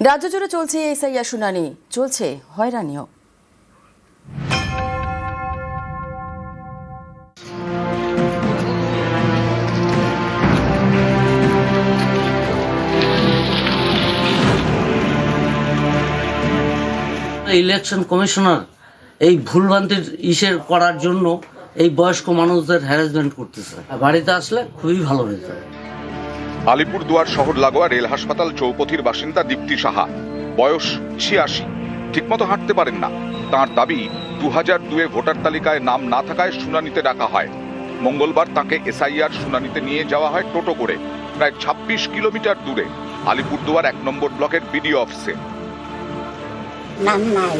রাজ্য জুড়ে চলছে এসআইআর শুনানি, চলছে হয়রানিও। ইলেকশন কমিশনার এই ভুলভ্রান্তির ইসের করার জন্য এই বয়স্ক মানুষদের হ্যারাসমেন্ট করতেছে। বাড়িতে আসলে খুবই ভালো হতো। আলিপুরদুয়ার শহর লাগোয়া রেল হাসপাতাল চৌপথির বাসিন্দা দীপ্তি সাহা, বয়স ৮৬, ঠিকমতো হাঁটতে পারেন না। তাঁর দাবি ২০০২ ভোটার তালিকায় নাম না থাকায় শুনানিতে ডাকা হয়। মঙ্গলবার তাঁকে এসআইআর শুনানিতে নিয়ে যাওয়া হয় টোটো করে প্রায় ২৬ কিলোমিটার দূরে আলিপুরদুয়ার ১ নম্বর ব্লকের বিডিও অফিসে। নাম নাই,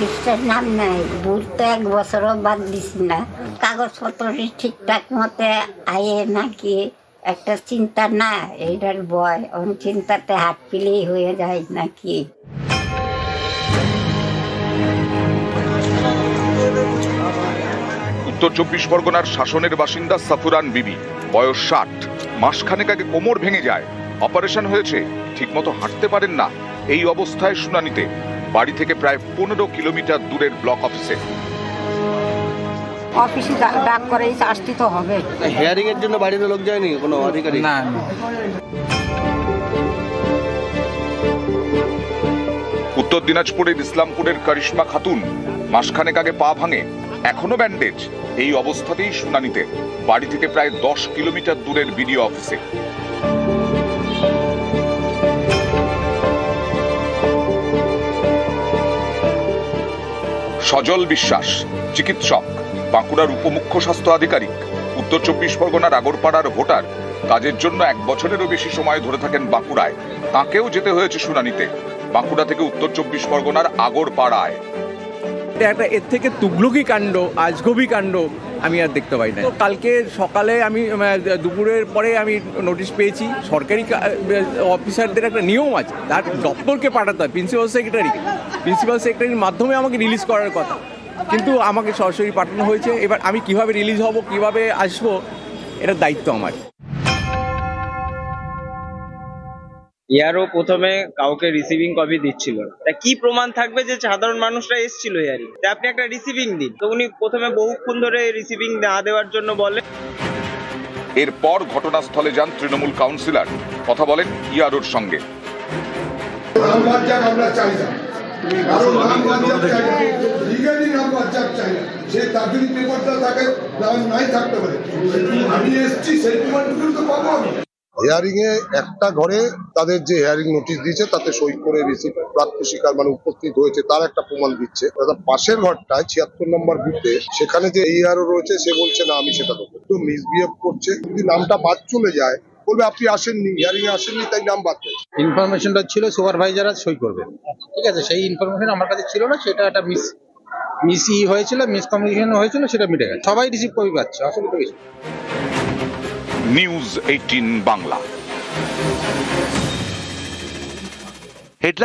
লিস্টের নাম নাই, বুথ তো ১ বছরও বাদ দিছি না। কাগজপত্র ঠিকঠাক মতে আয়ে নাকি একটা চিন্তা না, এইটার ভয়, চিন্তাতে হাত পিলেই হয়ে যায় নাকি। উত্তর ২৪ পরগনার শাসনের বাসিন্দা সাফুরান বিবি, বয়স ৬০, মাসখানেক আগে কোমর ভেঙে যায়, অপারেশন হয়েছে, ঠিকমতো হাঁটতে পারেন না। এই অবস্থায় শুনানিতে বাড়ি থেকে প্রায় ১৫ কিলোমিটার দূরের ব্লক অফিসে। অফিসে ডাক করে আসতে তো হবে। হিয়ারিং এর জন্য বাড়িতে লোক যায়নি কোনো আধিকারিক? না। উত্তর দিনাজপুরের ইসলামপুরের কারিশমা খাতুন, মাসখানেক আগে পা ভাঙে, এখনো ব্যান্ডেজ। এই অবস্থাতেই শুনানিতে বাড়ি থেকে প্রায় ১০ কিলোমিটার দূরের বিডিও অফিসে। সজল বিশ্বাস, চিকিৎসক, বাঁকুড়ার উপমুখ্য স্বাস্থ্য আধিকারিক, উত্তর ২৪ পরগনার আগরপাড়ার ভোটার। কাজের জন্য ১ বছরেরও বেশি সময় ধরে থাকেন বাঁকুড়ায়। তাঁকেও যেতে হয়েছে শুনানিতে বাঁকুড়া থেকে উত্তর ২৪ পরগনার আগরপাড়ায়। একটা এর থেকে তুগলকি কাণ্ড, আজগবি কাণ্ড আমি আর দেখতে পাই না। কালকে সকালে আমি দুপুরের পরে আমি নোটিশ পেয়েছি, সরকারি অফিসারদের একটা নিয়ম আছে, তার দপ্তরকে পাঠাতে হয় প্রিন্সিপাল সেক্রেটারির মাধ্যমে আমাকে রিলিজ করার কথা, কিন্তু আমাকে সরাসরি পাঠানো হয়েছে। এবার আমি কিভাবে রিলিজ হব, কিভাবে আসবো, এটার দায়িত্ব আমার। ইয়ারও প্রথমে কাউকে রিসিভিং কপি দিচ্ছিল, তা কি প্রমাণ থাকবে যে সাধারণ মানুষরা এসেছিল ইয়ারি, আপনি একটা রিসিভিং দিন। তো উনি প্রথমে বহুক্ষণ ধরে রিসিভিং না দেওয়ার জন্য বলে। এরপর ঘটনাস্থলে যান তৃণমূল কাউন্সিলর, কথা বলেন ইয়ারোর সঙ্গে। হিয়ারিং এ একটা ঘরে তাদের যে হিয়ারিং নোটিশ দিয়েছে তাতে সই করে প্রার্থী শিকার মানে উপস্থিত হয়েছে তার একটা প্রমাণ দিচ্ছে। পাশের ঘরটায় ৭৬ নম্বর বুথে সেখানে যে ইআরও রয়েছে সে বলছে না আমি সেটা দেবো, তো মিসবিহেভ করছে। যদি নামটা বাদ চলে যায় বলবে আপনি আসেননি, হিয়ারিং এ আসেননি, তাই নাম বাদ দেয়। ইনফরমেশনটা ছিল সুপারভাইজাররা সই করবে, ঠিক আছে, সেই ইনফরমেশন আমার কাছে ছিল না, সেটা একটা মিসই হয়েছিল, মিসকমিউনিকেশন হয়েছিল, সেটা মিটে গেছে। সবাই রিসিভ কপি পাচ্ছে, অসুবিধা কিছু। নিউজ 18 বাংলা।